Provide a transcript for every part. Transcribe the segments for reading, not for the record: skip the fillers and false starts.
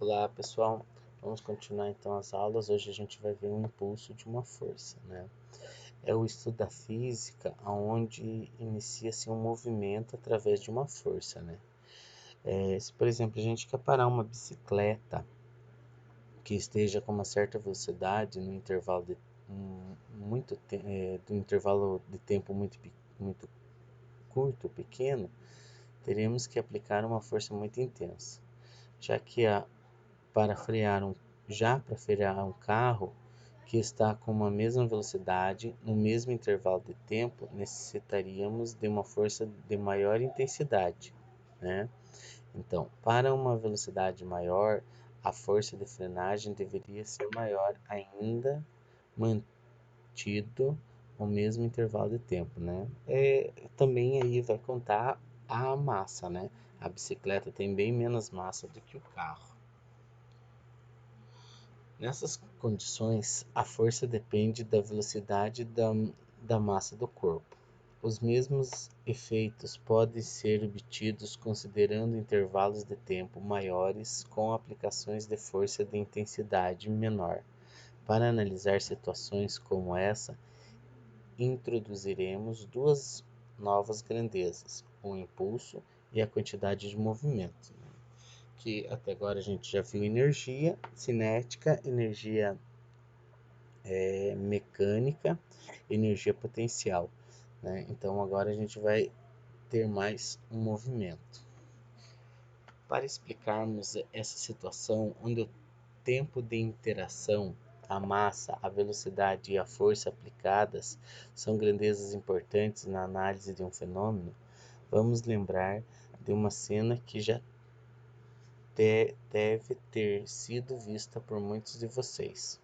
Olá pessoal, vamos continuar então as aulas. Hoje a gente vai ver um impulso de uma força, né? É o estudo da física onde inicia-se um movimento através de uma força, né? Se por exemplo a gente quer parar uma bicicleta que esteja com uma certa velocidade no intervalo de do intervalo de tempo muito curto, pequeno, teremos que aplicar uma força muito intensa, já que para frear um carro que está com uma mesma velocidade, no mesmo intervalo de tempo, necessitaríamos de uma força de maior intensidade, né? Então, para uma velocidade maior, a força de frenagem deveria ser maior ainda, mantido o mesmo intervalo de tempo, né? Também aí vai contar a massa, né? A bicicleta tem bem menos massa do que o carro. Nessas condições, a força depende da velocidade da massa do corpo. Os mesmos efeitos podem ser obtidos considerando intervalos de tempo maiores com aplicações de força de intensidade menor. Para analisar situações como essa, introduziremos duas novas grandezas: o impulso e a quantidade de movimento, que até agora a gente já viu energia cinética, energia mecânica, energia potencial, né? Então agora a gente vai ter mais um movimento. Para explicarmos essa situação, onde o tempo de interação, a massa, a velocidade e a força aplicadas são grandezas importantes na análise de um fenômeno, vamos lembrar de uma cena que já deve ter sido vista por muitos de vocês.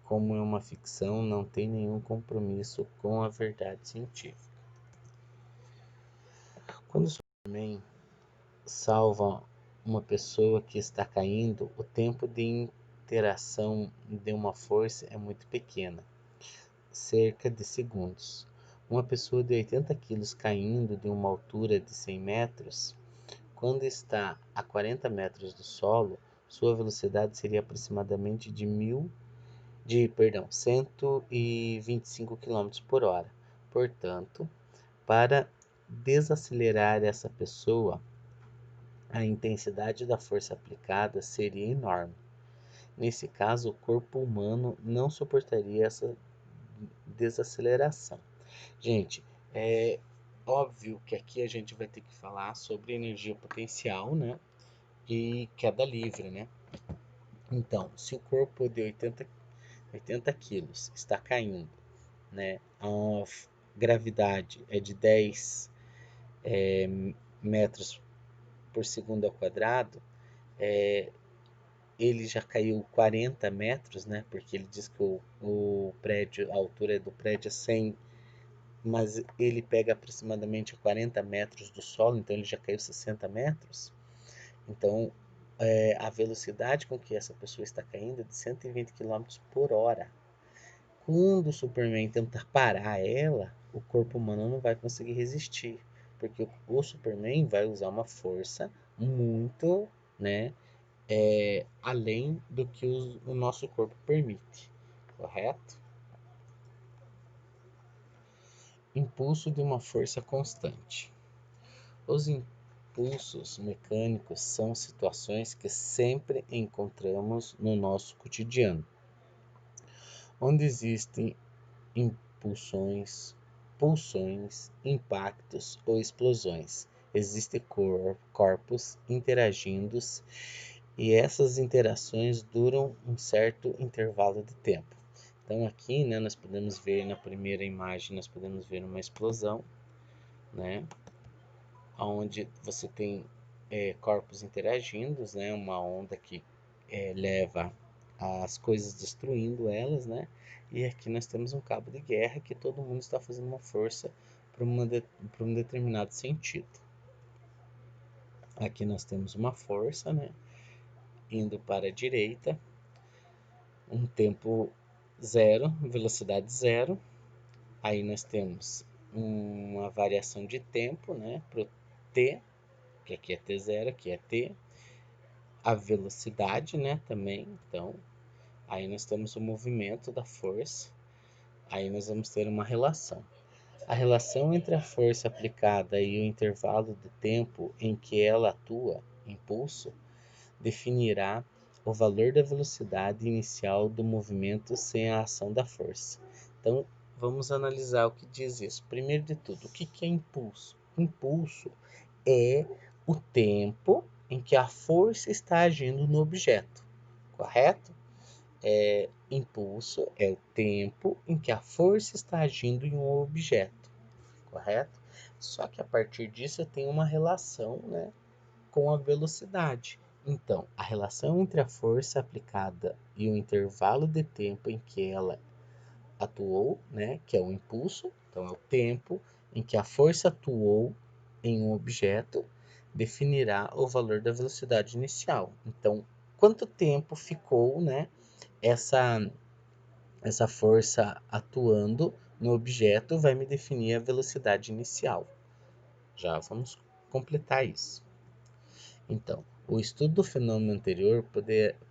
Como é uma ficção, não tem nenhum compromisso com a verdade científica. Quando o Superman salva uma pessoa que está caindo, o tempo de interação de uma força é muito pequena, cerca de segundos. Uma pessoa de 80 quilos caindo de uma altura de 100 metros, quando está a 40 metros do solo, sua velocidade seria aproximadamente de 125 km por hora. Portanto, para desacelerar essa pessoa, a intensidade da força aplicada seria enorme. Nesse caso, o corpo humano não suportaria essa desaceleração. Gente, é óbvio que aqui a gente vai ter que falar sobre energia potencial, né? E queda livre, né? Então, se o corpo de 80 quilos está caindo, né? A gravidade é de 10 metros por segundo ao quadrado, ele já caiu 40 metros, né? Porque ele diz que o prédio, a altura do prédio é 100, mas ele pega aproximadamente 40 metros do solo, então ele já caiu 60 metros. Então, a velocidade com que essa pessoa está caindo é de 120 km por hora. Quando o Superman tentar parar ela, o corpo humano não vai conseguir resistir, porque o Superman vai usar uma força muito, né, além do que o nosso corpo permite, correto? Impulso de uma força constante. Os impulsos mecânicos são situações que sempre encontramos no nosso cotidiano, onde existem impulsões, pulsões, impactos ou explosões. Existem corpos interagindo e essas interações duram um certo intervalo de tempo. Então aqui, né, nós podemos ver na primeira imagem, nós podemos ver uma explosão, né, onde você tem corpos interagindo, né, uma onda que leva as coisas destruindo elas, né? E aqui nós temos um cabo de guerra que todo mundo está fazendo uma força para um determinado sentido. Aqui nós temos uma força, né? Indo para a direita, um tempo zero, velocidade zero. Aí nós temos uma variação de tempo, né? Para o t, que aqui é t0, aqui é t. a velocidade, né, também. Então, aí nós temos o movimento da força, aí nós vamos ter uma relação. A relação entre a força aplicada e o intervalo de tempo em que ela atua, impulso, definirá o valor da velocidade inicial do movimento sem a ação da força. Então, vamos analisar o que diz isso. Primeiro de tudo, o que é impulso? Impulso é o tempo em que a força está agindo no objeto, correto? Impulso é o tempo em que a força está agindo em um objeto, correto? Só que a partir disso eu tenho uma relação, né, com a velocidade. Então, a relação entre a força aplicada e o intervalo de tempo em que ela atuou, né, que é o impulso, então é o tempo em que a força atuou em um objeto, definirá o valor da velocidade inicial. Então, quanto tempo ficou, né, essa essa força atuando no objeto vai me definir a velocidade inicial. Já vamos completar isso. Então, o estudo do fenômeno anterior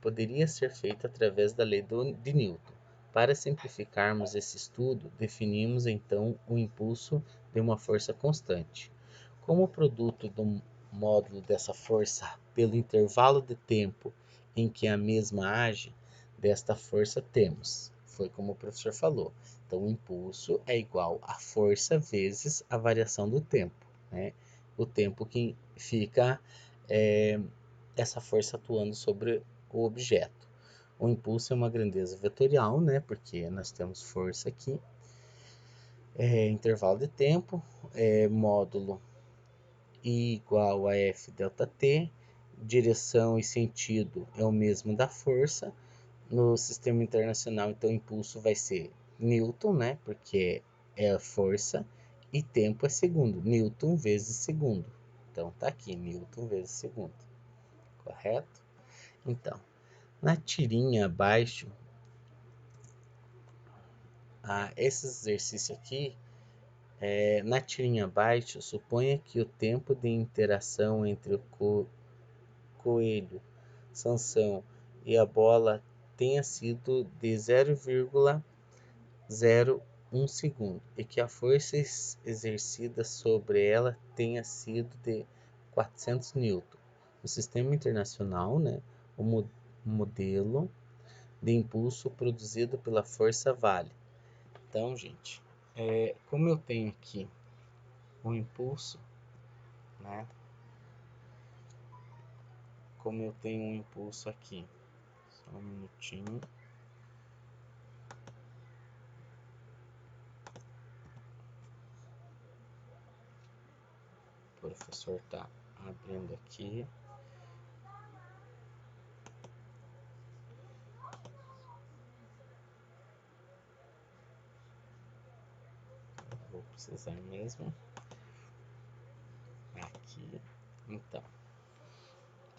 poderia ser feito através da lei de Newton. Para simplificarmos esse estudo, definimos então o impulso de uma força constante. Como produto do módulo dessa força pelo intervalo de tempo em que a mesma age, desta força temos. Foi como o professor falou. Então, o impulso é igual a força vezes a variação do tempo, né? O tempo que fica essa força atuando sobre o objeto. O impulso é uma grandeza vetorial, né? Porque nós temos força aqui, intervalo de tempo, módulo I igual a F delta T, direção e sentido é o mesmo da força. No sistema internacional, então, o impulso vai ser Newton, né? Porque é a força, e tempo é segundo, Newton vezes segundo. Então, tá aqui, Newton vezes segundo, correto? Então, na tirinha abaixo, esse exercício aqui, na tirinha abaixo, suponha que o tempo de interação entre o coelho, Sansão e a bola tenha sido de 0,01 segundo e que a força exercida sobre ela tenha sido de 400 newton. No sistema internacional, né, o modelo de impulso produzido pela força vale. Então, gente, como eu tenho aqui o impulso, né? Como eu tenho um impulso aqui, só um minutinho. O professor está abrindo aqui. Vou precisar mesmo. Aqui. Então,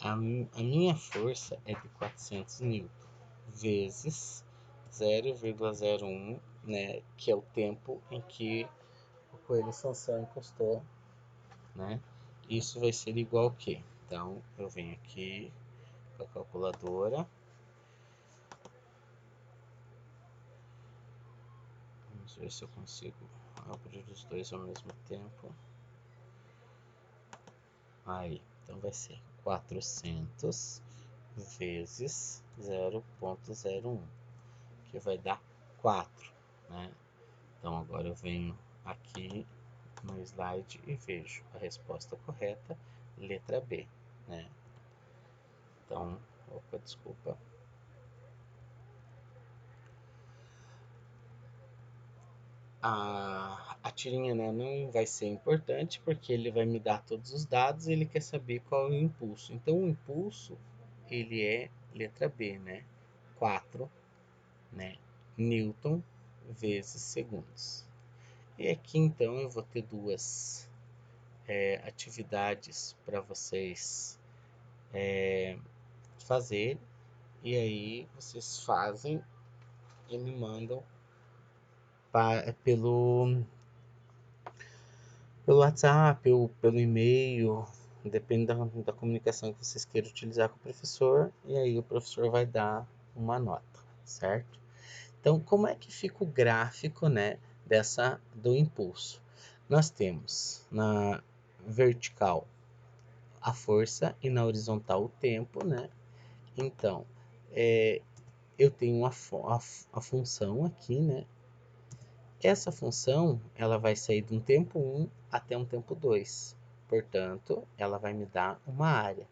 a minha força é de 400 newton vezes 0,01, né, que é o tempo em que o coelho Sansão encostou, né? Isso vai ser igual a quê? Então, eu venho aqui com a calculadora. Vamos ver se eu consigo abrir os dois ao mesmo tempo. Aí, então vai ser 400 vezes 0,01, que vai dar 4, né? Então agora eu venho aqui no slide e vejo a resposta correta, letra B, né? Então, opa, desculpa. A tirinha, né, não vai ser importante porque ele vai me dar todos os dados e ele quer saber qual é o impulso. Então, o impulso, ele é letra B, né? 4, né, newton vezes segundos. E aqui, então, eu vou ter duas atividades para vocês fazer, e aí vocês fazem e me mandam pelo WhatsApp ou pelo e-mail, Depende da comunicação que vocês queiram utilizar com o professor, e aí o professor vai dar uma nota, certo? Então, como é que fica o gráfico, né, do impulso? Nós temos na vertical a força e na horizontal o tempo, né? Então, eu tenho a função aqui, né? Essa função, ela vai sair de um tempo 1 até um tempo 2. Portanto, ela vai me dar uma área.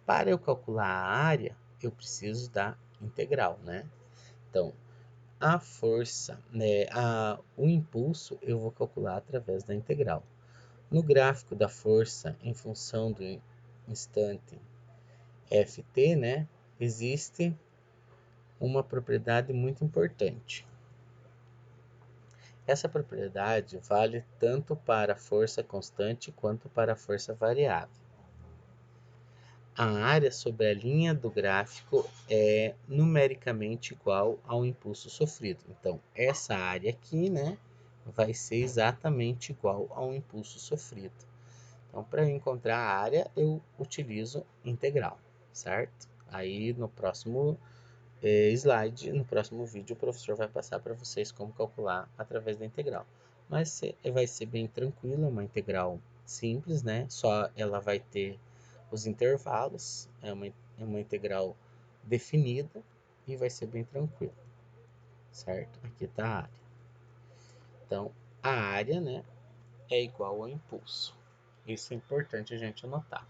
Para eu calcular a área, eu preciso da integral, né? Então, a força, né, o impulso, eu vou calcular através da integral. No gráfico da força, em função do instante ft, né, existe uma propriedade muito importante. Essa propriedade vale tanto para a força constante quanto para a força variável. A área sobre a linha do gráfico é numericamente igual ao impulso sofrido. Então, essa área aqui, né, vai ser exatamente igual ao impulso sofrido. Então, para eu encontrar a área, eu utilizo integral, certo? Aí, no próximo slide, no próximo vídeo, o professor vai passar para vocês como calcular através da integral. Mas vai ser bem tranquilo, é uma integral simples, né? Só ela vai ter os intervalos, é uma integral definida e vai ser bem tranquilo, certo? Aqui está a área. Então, a área, né, é igual ao impulso. Isso é importante a gente anotar,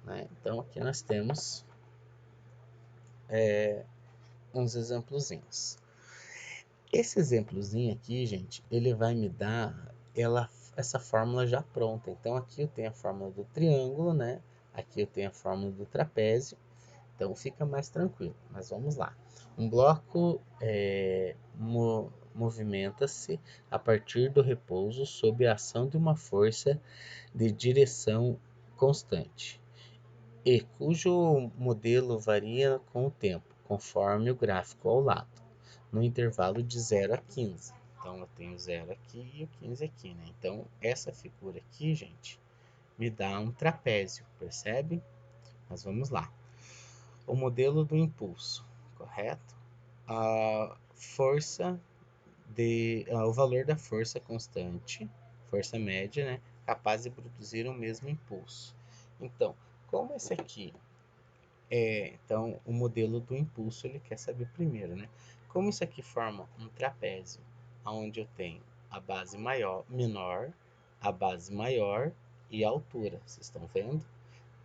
né? Então, aqui nós temos uns exemplozinhos. Esse exemplozinho aqui, gente, ele vai me dar essa fórmula já pronta. Então, aqui eu tenho a fórmula do triângulo, né? Aqui eu tenho a fórmula do trapézio. Então, fica mais tranquilo. Mas vamos lá. Um bloco movimenta-se a partir do repouso sob a ação de uma força de direção constante e cujo modelo varia com o tempo, conforme o gráfico ao lado, no intervalo de 0 a 15. Então, eu tenho 0 aqui e o 15 aqui, né? Então, essa figura aqui, gente, me dá um trapézio, percebe? Mas vamos lá. O modelo do impulso, correto? A força o valor da força constante, força média, né? Capaz de produzir o mesmo impulso. Então, como esse aqui então, o modelo do impulso ele quer saber primeiro, né? Como isso aqui forma um trapézio, onde eu tenho a base menor, a base maior e a altura. Vocês estão vendo?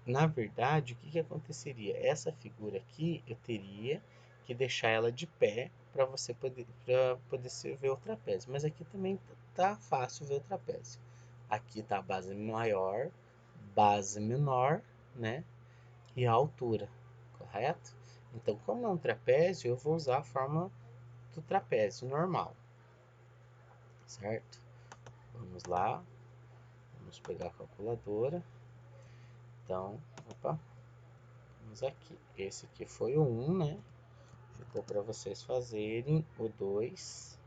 Na verdade, o que aconteceria? Essa figura aqui, eu teria que deixar ela de pé para você poder ver o trapézio. Mas aqui também tá fácil ver o trapézio. Aqui tá a base maior, base menor, né? E a altura, correto? Então, como é um trapézio, eu vou usar a forma do trapézio normal, certo? Vamos lá, vamos pegar a calculadora. Então, vamos aqui. Esse aqui foi o 1, né? Ficou para vocês fazerem o 2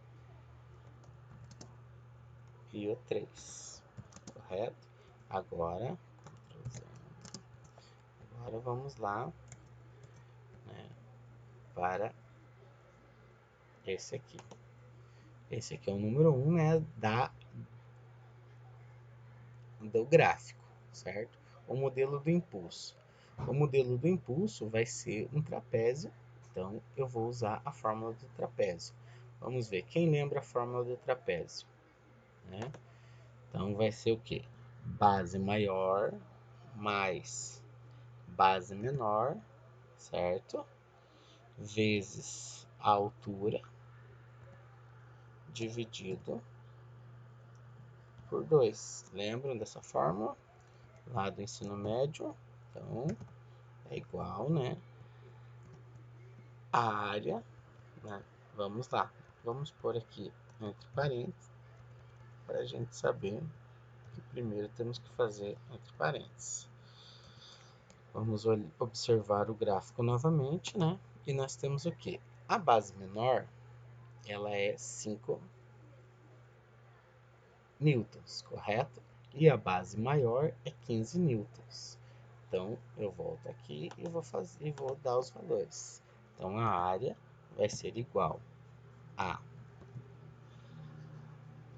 e o 3, correto? Agora vamos lá, né, para esse aqui. Esse aqui é o número 1, né, do gráfico, certo? O modelo do impulso. O modelo do impulso vai ser um trapézio, então eu vou usar a fórmula do trapézio. Vamos ver, quem lembra a fórmula do trapézio, né? Então vai ser o que? Base maior mais base menor, certo? Vezes a altura dividido por 2. Lembram dessa fórmula? Lá do ensino médio. Então, é igual, né? A área, né? Vamos lá. Vamos pôr aqui entre parênteses para a gente saber que primeiro temos que fazer entre parênteses. Vamos observar o gráfico novamente, né? E nós temos o que? A base menor, ela é 5 newtons, correto? E a base maior é 15 newtons. Então, eu volto aqui e vou dar os valores. Então, a área vai ser igual a...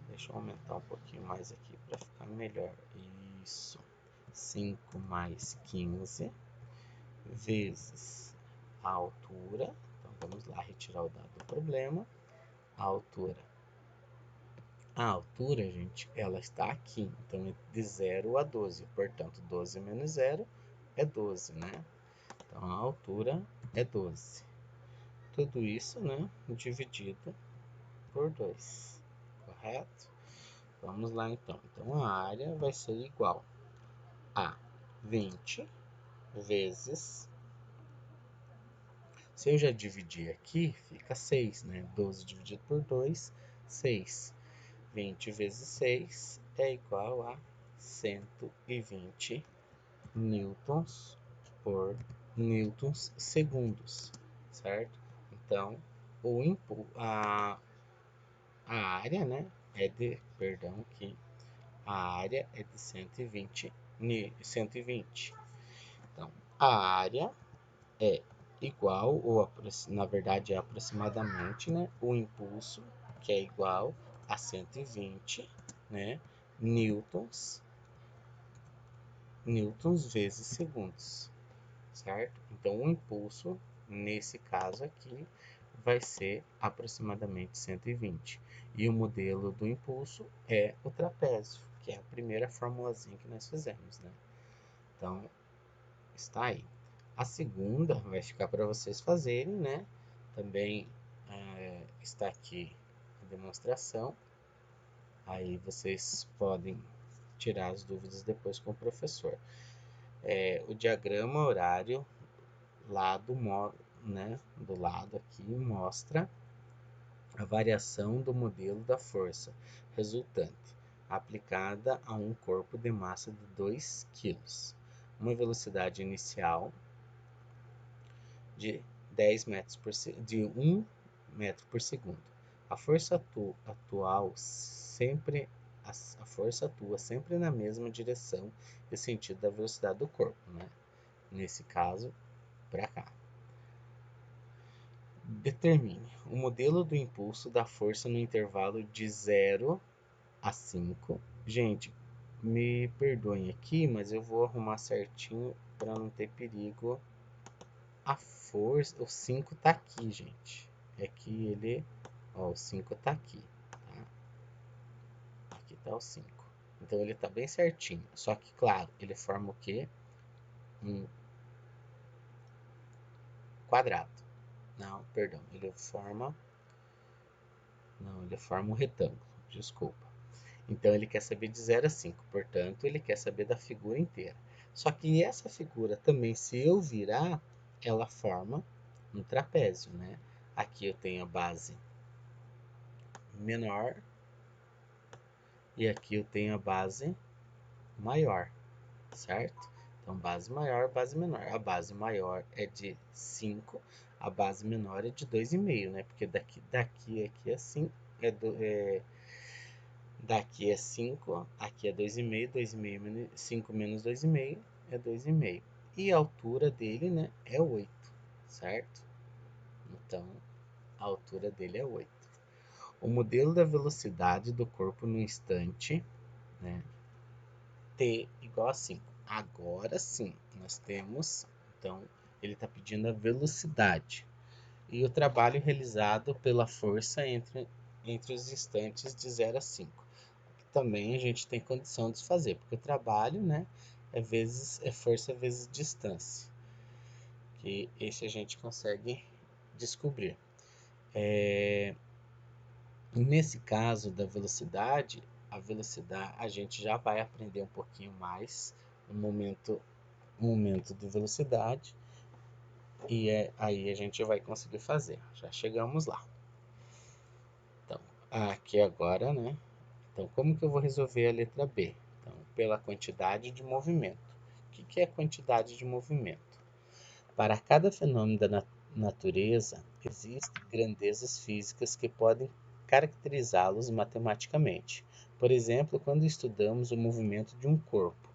Deixa eu aumentar um pouquinho mais aqui para ficar melhor. Isso. 5 mais 15 vezes a altura. Então, vamos lá retirar o dado do problema. A altura. A altura, gente, ela está aqui. Então, é de 0 a 12. Portanto, 12 menos 0 é 12, né? Então, a altura é 12. Tudo isso, né, dividido por 2, correto? Vamos lá, então. Então, a área vai ser igual a 20 vezes... Se eu já dividir aqui, fica 6, né? 12 dividido por 2, 6. 20 vezes 6 é igual a 120 newtons por newtons segundos, certo? Então, a área, né, a área é de 120. Então, a área é igual, ou na verdade é aproximadamente, né, o impulso, que é igual a 120, né, newtons vezes segundos, certo? Então, o impulso, nesse caso aqui, vai ser aproximadamente 120. E o modelo do impulso é o trapézio, que é a primeira formulazinha que nós fizemos, né? Então, está aí. A segunda vai ficar para vocês fazerem, né? Também está aqui a demonstração. Aí vocês podem tirar as dúvidas depois com o professor. O diagrama horário lá do lado aqui mostra a variação do modelo da força resultante aplicada a um corpo de massa de 2 kg, uma velocidade inicial de 1 metro por segundo. A força atua sempre na mesma direção e sentido da velocidade do corpo, né? Nesse caso, para cá. Determine o modelo do impulso da força no intervalo de 0 a 5. Gente, me perdoem aqui, mas eu vou arrumar certinho para não ter perigo. A força, o 5 tá aqui, gente. É que ele, ó, o 5 tá aqui, tá? Aqui tá o 5. Então ele tá bem certinho. Só que, claro, ele forma o quê? Um quadrado. Não, perdão, ele forma um retângulo. Desculpa. Então ele quer saber de 0 a 5, portanto ele quer saber da figura inteira. Só que essa figura também, se eu virar, ela forma um trapézio, né? Aqui eu tenho a base menor e aqui eu tenho a base maior, certo? Então base maior, base menor. A base maior é de 5, a base menor é de 2,5, né? Porque daqui assim daqui é 5, aqui é 2,5, 2,5, 5 menos 2,5 é 2,5. E a altura dele, né, é 8, certo? Então, a altura dele é 8. O modelo da velocidade do corpo no instante, né, t igual a 5. Agora sim, nós temos, então, ele está pedindo a velocidade. E o trabalho realizado pela força entre os instantes de 0 a 5. Também a gente tem condição de fazer, porque o trabalho, né, é força vezes distância, que esse a gente consegue descobrir. Nesse caso da velocidade, a gente já vai aprender um pouquinho mais no momento de velocidade, e aí a gente vai conseguir fazer. Já chegamos lá. Então, aqui agora, né? Então, como que eu vou resolver a letra B? Então, pela quantidade de movimento. O que é quantidade de movimento? Para cada fenômeno da natureza, existem grandezas físicas que podem caracterizá-los matematicamente. Por exemplo, quando estudamos o movimento de um corpo,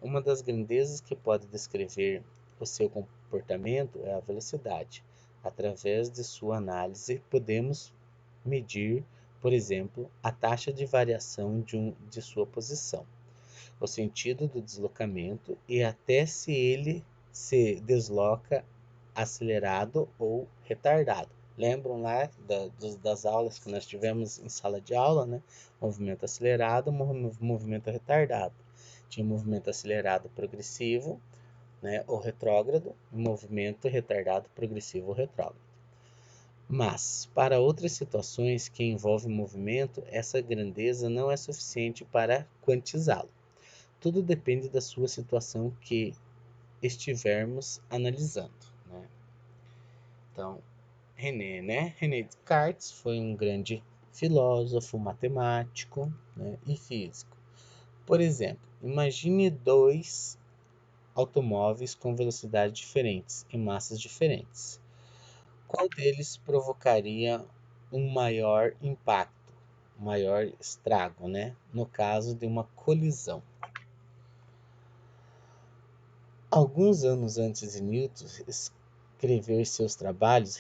uma das grandezas que pode descrever o seu comportamento é a velocidade. Através de sua análise, podemos medir, por exemplo, a taxa de variação de sua posição, o sentido do deslocamento e até se ele se desloca acelerado ou retardado. Lembram lá das aulas que nós tivemos em sala de aula, né? Movimento acelerado, movimento retardado. Tinha movimento acelerado progressivo, né, ou retrógrado, movimento retardado progressivo ou retrógrado. Mas, para outras situações que envolvem movimento, essa grandeza não é suficiente para quantizá-lo. Tudo depende da sua situação que estivermos analisando, né? Então, René Descartes foi um grande filósofo, matemático, né, e físico. Por exemplo, imagine dois automóveis com velocidades diferentes e massas diferentes. Qual deles provocaria um maior impacto, um maior estrago, né? No caso de uma colisão. Alguns anos antes de Newton escrever seus trabalhos,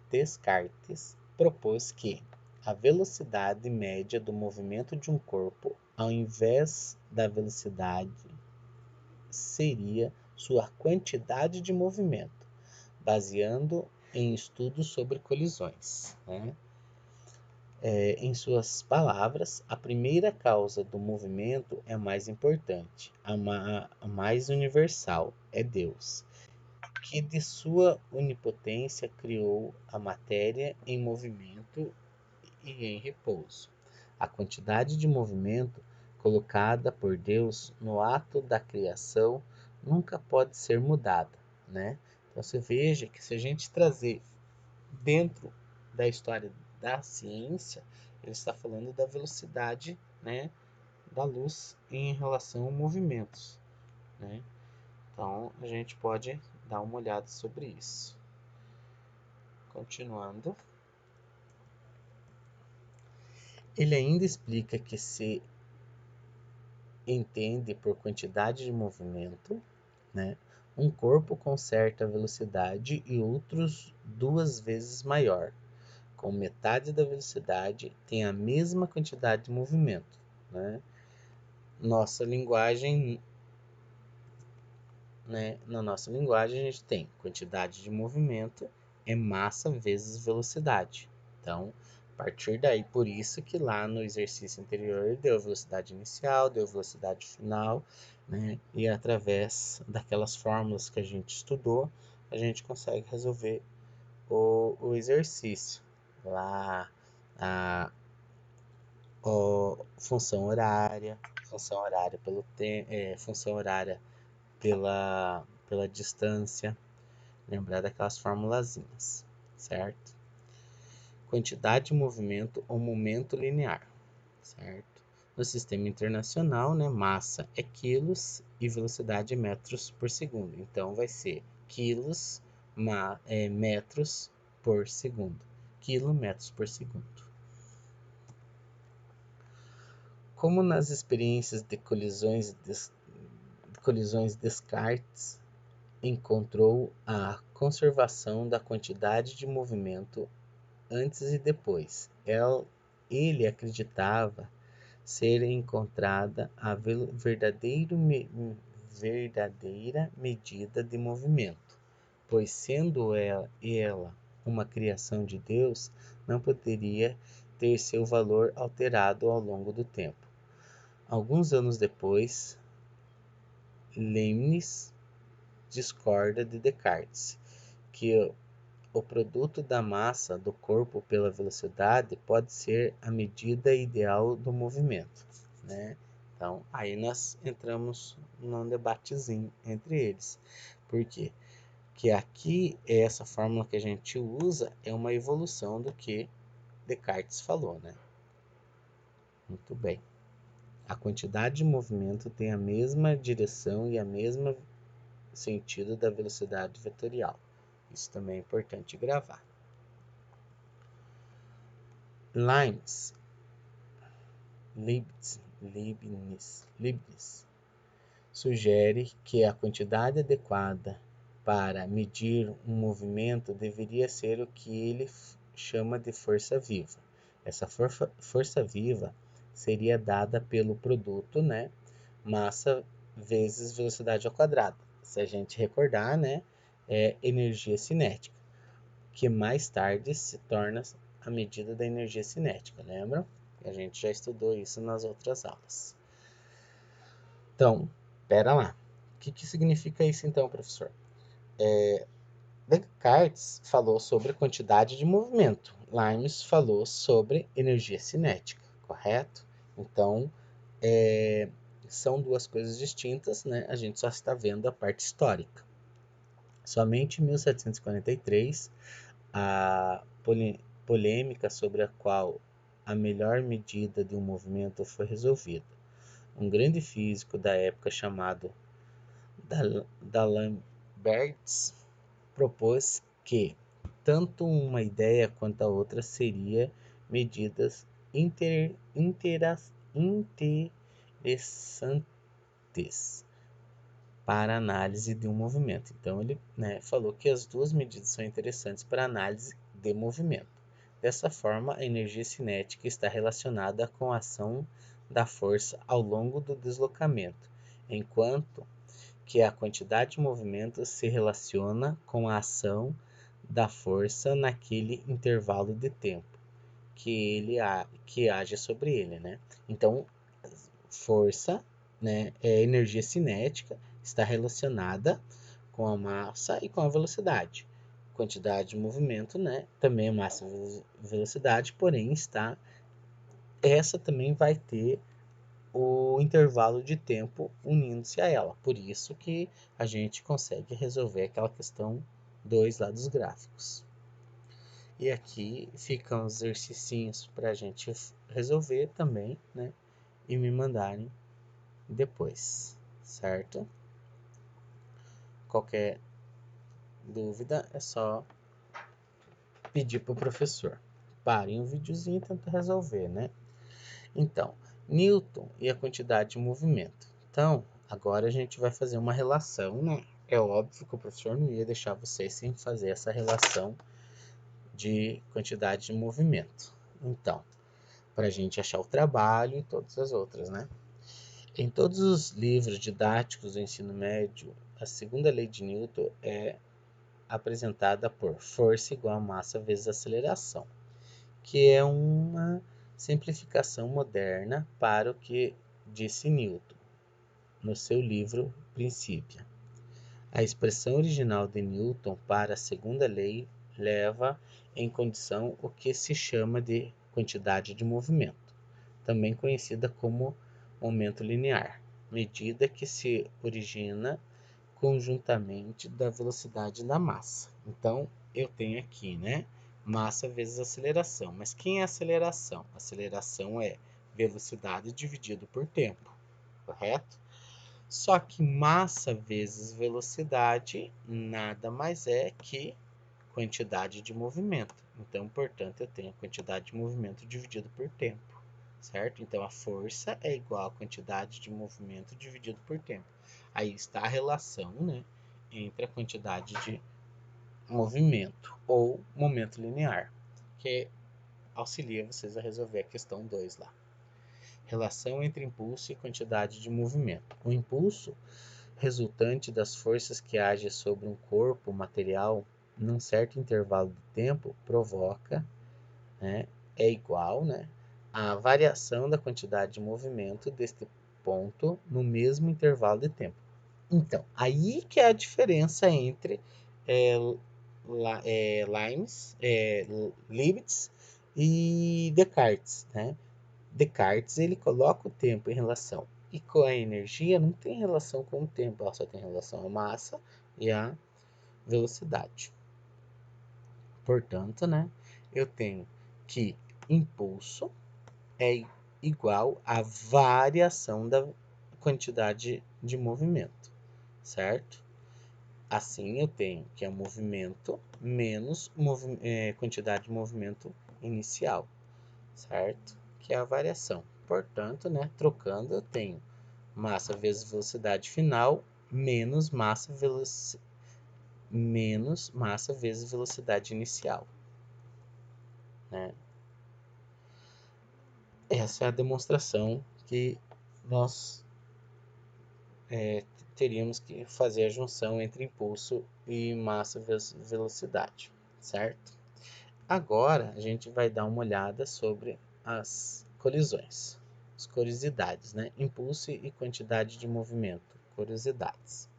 Descartes propôs que a velocidade média do movimento de um corpo, ao invés da velocidade, seria sua quantidade de movimento, baseando em estudos sobre colisões, né? Em suas palavras, a primeira causa do movimento é a mais importante, a mais universal, é Deus, que de sua onipotência criou a matéria em movimento e em repouso. A quantidade de movimento colocada por Deus no ato da criação nunca pode ser mudada, né? Então você veja que se a gente trazer dentro da história da ciência, ele está falando da velocidade, né, da luz em relação a movimentos, né? Então a gente pode dar uma olhada sobre isso. Continuando, ele ainda explica que se entende por quantidade de movimento, né, um corpo com certa velocidade e outros duas vezes maior, com metade da velocidade, tem a mesma quantidade de movimento, né? Nossa linguagem, né? Na nossa linguagem a gente tem quantidade de movimento é massa vezes velocidade. Então, a partir daí, por isso que lá no exercício anterior deu velocidade inicial, deu velocidade final, né? E através daquelas fórmulas que a gente estudou, a gente consegue resolver o exercício. Lá a função horária função horária pela distância, lembrar daquelas formulazinhas, certo? Quantidade de movimento ou momento linear, certo? No sistema internacional, né, massa é quilos e velocidade é metros por segundo. Então vai ser quilos metros por segundo. Quilômetros por segundo. Como nas experiências de colisões Descartes encontrou a conservação da quantidade de movimento antes e depois. Ele acreditava ser encontrada a verdadeira medida de movimento, pois sendo ela uma criação de Deus, não poderia ter seu valor alterado ao longo do tempo. Alguns anos depois, Leibniz discorda de Descartes, que o produto da massa do corpo pela velocidade pode ser a medida ideal do movimento, né? Então, aí nós entramos num debatezinho entre eles. Por quê? Que aqui, essa fórmula que a gente usa é uma evolução do que Descartes falou, né? Muito bem. A quantidade de movimento tem a mesma direção e a mesma sentido da velocidade vetorial. Isso também é importante gravar. Leibniz sugere que a quantidade adequada para medir um movimento deveria ser o que ele chama de força viva. Essa força viva seria dada pelo produto, né, massa vezes velocidade ao quadrado. Se a gente recordar, né, é energia cinética, que mais tarde se torna a medida da energia cinética, lembram? A gente já estudou isso nas outras aulas. Então, pera lá. O que significa isso então, professor? Descartes falou sobre a quantidade de movimento. Leibniz falou sobre energia cinética, correto? Então, são duas coisas distintas, né? A gente só está vendo a parte histórica. Somente em 1743, a polêmica sobre a qual a melhor medida de um movimento foi resolvida. Um grande físico da época chamado D'Alembert propôs que tanto uma ideia quanto a outra seriam medidas interessantes para a análise de um movimento. Então ele, né, falou que as duas medidas são interessantes para a análise de movimento. Dessa forma, a energia cinética está relacionada com a ação da força ao longo do deslocamento, enquanto que a quantidade de movimento se relaciona com a ação da força naquele intervalo de tempo que age sobre ele, né? Então, força, né, energia cinética, está relacionada com a massa e com a velocidade. Quantidade de movimento, né, também é massa e velocidade, porém essa também vai ter o intervalo de tempo unindo-se a ela. Por isso que a gente consegue resolver aquela questão 2 lá dos gráficos. E aqui ficam os exercícios para a gente resolver também, né? E me mandarem depois, certo? Qualquer dúvida é só pedir para o professor. Parem o videozinho e tenta resolver, né? Então, Newton e a quantidade de movimento. Então, agora a gente vai fazer uma relação, né? É óbvio que o professor não ia deixar vocês sem fazer essa relação de quantidade de movimento. Então, para a gente achar o trabalho e todas as outras, né? Em todos os livros didáticos do ensino médio, a segunda lei de Newton é apresentada por força igual a massa vezes aceleração, que é uma simplificação moderna para o que disse Newton no seu livro Princípio. A expressão original de Newton para a segunda lei leva em condição o que se chama de quantidade de movimento, também conhecida como momento linear, medida que se origina conjuntamente da velocidade da massa. Então, eu tenho aqui, né, massa vezes aceleração. Mas quem é aceleração? Aceleração é velocidade dividido por tempo, correto? Só que massa vezes velocidade nada mais é que quantidade de movimento. Então, portanto, eu tenho a quantidade de movimento dividido por tempo, certo? Então, a força é igual à quantidade de movimento dividido por tempo. Aí está a relação, né, entre a quantidade de movimento ou momento linear, que auxilia vocês a resolver a questão 2 lá. Relação entre impulso e quantidade de movimento. O impulso resultante das forças que agem sobre um corpo material num certo intervalo de tempo provoca, né, é igual, né, à variação da quantidade de movimento deste ponto no mesmo intervalo de tempo. Então, aí que é a diferença entre Leibniz e Descartes, né? Descartes ele coloca o tempo em relação e com a energia não tem relação com o tempo, ela só tem relação à massa e à velocidade. Portanto, né, eu tenho que impulso é igual à variação da quantidade de movimento, certo? Assim, eu tenho que é movimento menos quantidade de movimento inicial. certo? Que é a variação. Portanto, né, trocando, eu tenho massa vezes velocidade final menos massa vezes velocidade inicial, né? Essa é a demonstração que nós teríamos que fazer a junção entre impulso e massa vezes velocidade, certo? Agora a gente vai dar uma olhada sobre as colisões, as curiosidades, né? Impulso e quantidade de movimento, curiosidades.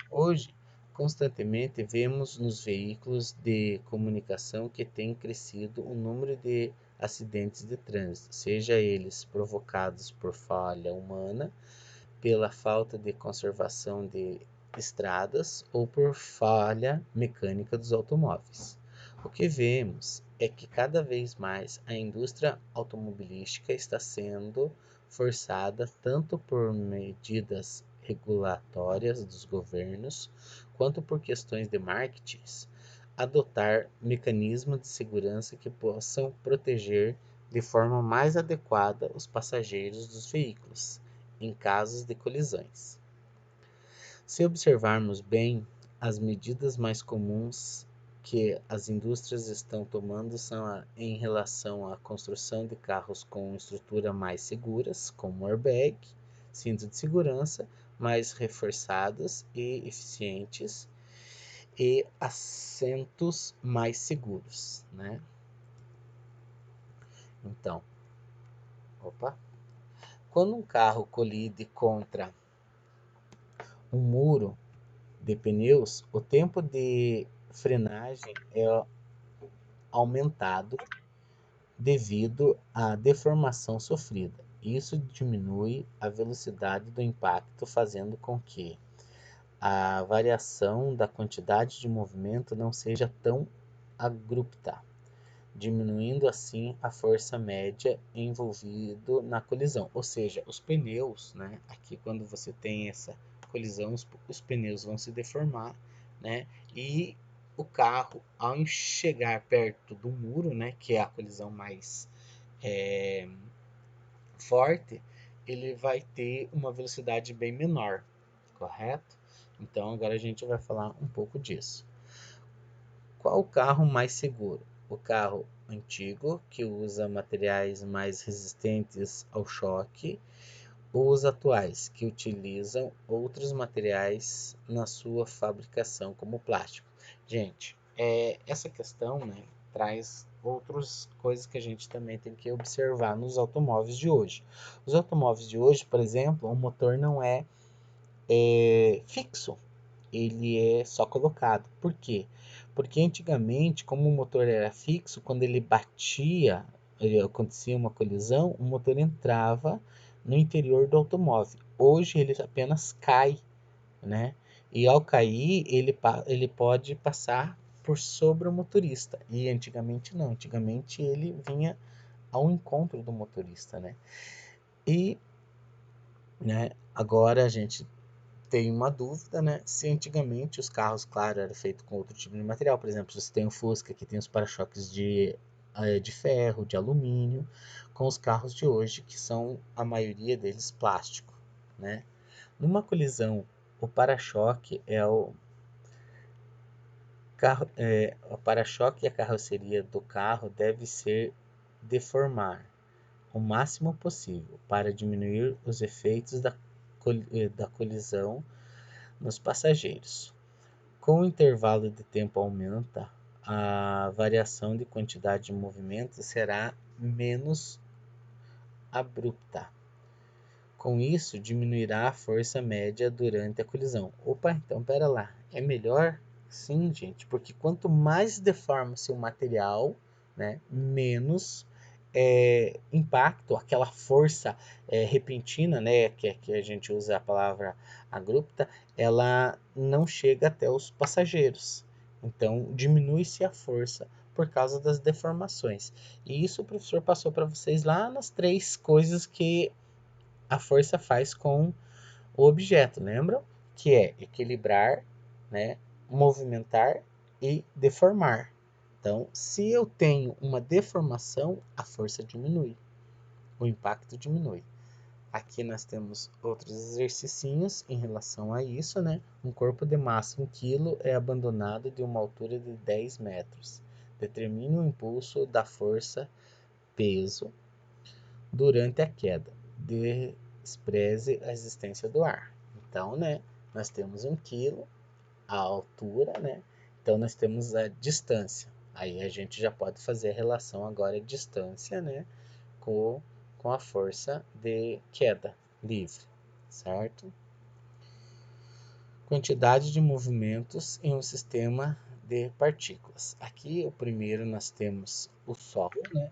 Hoje, constantemente vemos nos veículos de comunicação que tem crescido o número de acidentes de trânsito, seja eles provocados por falha humana, pela falta de conservação de estradas ou por falha mecânica dos automóveis. O que vemos é que cada vez mais a indústria automobilística está sendo forçada tanto por medidas regulatórias dos governos, quanto por questões de marketing, adotar mecanismos de segurança que possam proteger de forma mais adequada os passageiros dos veículos em casos de colisões. Se observarmos bem, as medidas mais comuns que as indústrias estão tomando são em relação à construção de carros com estrutura mais seguras, como airbag, cinto de segurança, mais reforçados e eficientes, e assentos mais seguros, né? Então, opa, quando um carro colide contra um muro de pneus, o tempo de frenagem é aumentado devido à deformação sofrida. Isso diminui a velocidade do impacto, fazendo com que a variação da quantidade de movimento não seja tão abrupta, diminuindo assim a força média envolvida na colisão. Ou seja, os pneus, né? Aqui quando você tem essa colisão, os pneus vão se deformar, né? E o carro, ao chegar perto do muro, né? Que é a colisão mais é, forte, ele vai ter uma velocidade bem menor, correto? Então agora a gente vai falar um pouco disso. Qual o carro mais seguro? O carro antigo, que usa materiais mais resistentes ao choque, ou os atuais, que utilizam outros materiais na sua fabricação, como plástico? Gente, essa questão, né, traz outras coisas que a gente também tem que observar nos automóveis de hoje. Os automóveis de hoje, por exemplo, o motor não é fixo, ele é só colocado. Por quê? Porque antigamente, como o motor era fixo, quando ele batia, acontecia uma colisão, o motor entrava no interior do automóvel. Hoje ele apenas cai, né? E ao cair, ele pode passar por sobre o motorista. E antigamente não, antigamente ele vinha ao encontro do motorista, né? E, né, agora a gente tem uma dúvida, né? Se antigamente os carros, claro, eram feitos com outro tipo de material. Por exemplo, você tem o Fusca que tem os para-choques de ferro, de alumínio, com os carros de hoje, que são a maioria deles plástico, né? Numa colisão, o para-choque o para-choque e a carroceria do carro deve ser deformar o máximo possível para diminuir os efeitos da colisão nos passageiros. Com o intervalo de tempo aumenta, a variação de quantidade de movimento será menos abrupta. Com isso, diminuirá a força média durante a colisão. Opa, então pera lá. É melhor? Sim, gente, porque quanto mais deforma-se o material, né, menos impacto, aquela força repentina, né, que a gente usa a palavra abrupta, ela não chega até os passageiros. Então, diminui-se a força por causa das deformações. E isso o professor passou para vocês lá nas 3 coisas que a força faz com o objeto, lembram? Que é equilibrar, né, movimentar e deformar. Então, se eu tenho uma deformação, a força diminui, o impacto diminui. Aqui nós temos outros exercicinhos em relação a isso, né? Um corpo de massa 1 kg é abandonado de uma altura de 10 metros. Determine o impulso da força peso durante a queda. Despreze a existência do ar. Então, né? Nós temos 1 kg, a altura, né? Então, nós temos a distância. Aí a gente já pode fazer a relação agora de distância, né? Com a força de queda livre, certo? Quantidade de movimentos em um sistema de partículas. Aqui, o primeiro, nós temos o Sol, né?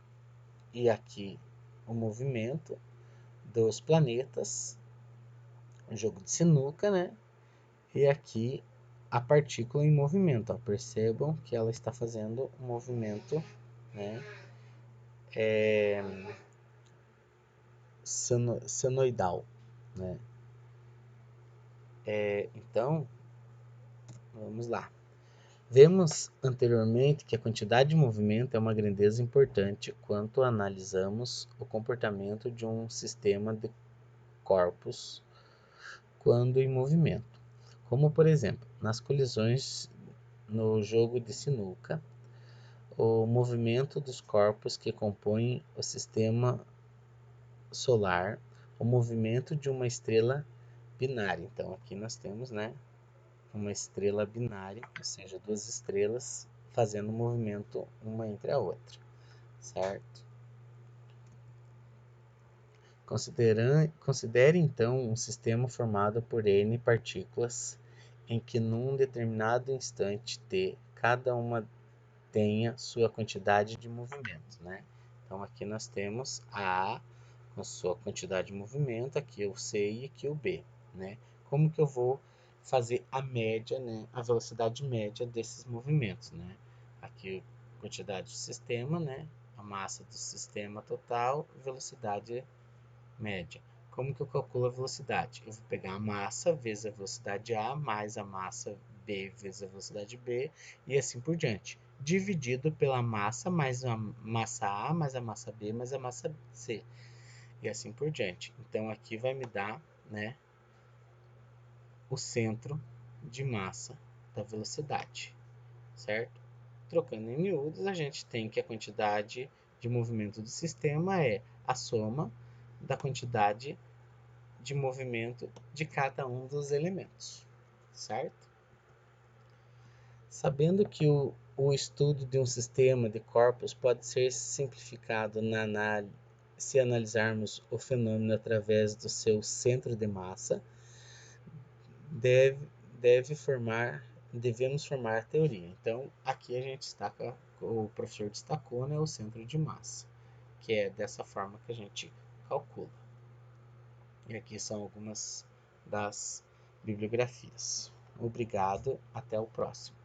E aqui o movimento dos planetas, o jogo de sinuca, né? E aqui a partícula em movimento. Ó. Percebam que ela está fazendo um movimento, né? Senoidal, né? Então, vamos lá. Vemos anteriormente que a quantidade de movimento é uma grandeza importante quando analisamos o comportamento de um sistema de corpos quando em movimento, como por exemplo, nas colisões no jogo de sinuca, o movimento dos corpos que compõem o sistema solar, o movimento de uma estrela binária. Então aqui nós temos, né, uma estrela binária, ou seja, duas estrelas fazendo um movimento uma entre a outra, certo? Considere então um sistema formado por N partículas em que num determinado instante t, cada uma tenha sua quantidade de movimento, né? Então aqui nós temos a A com sua quantidade de movimento, aqui o C e aqui o B, né? Como que eu vou fazer a média, né? A velocidade média desses movimentos, né? Aqui a quantidade do sistema, né? A massa do sistema total, velocidade média. Como que eu calculo a velocidade? Eu vou pegar a massa vezes a velocidade A, mais a massa B vezes a velocidade B, e assim por diante. Dividido pela massa, mais a massa A, mais a massa B, mais a massa C. E assim por diante. Então, aqui vai me dar, né, o centro de massa da velocidade, certo? Trocando em miúdos, a gente tem que a quantidade de movimento do sistema é a soma da quantidade de movimento de cada um dos elementos, certo? Sabendo que o estudo de um sistema de corpos pode ser simplificado se analisarmos o fenômeno através do seu centro de massa, devemos formar a teoria. Então, aqui a gente destaca, o professor destacou, né, o centro de massa, que é dessa forma que a gente calcula. E aqui são algumas das bibliografias. Obrigado, até o próximo.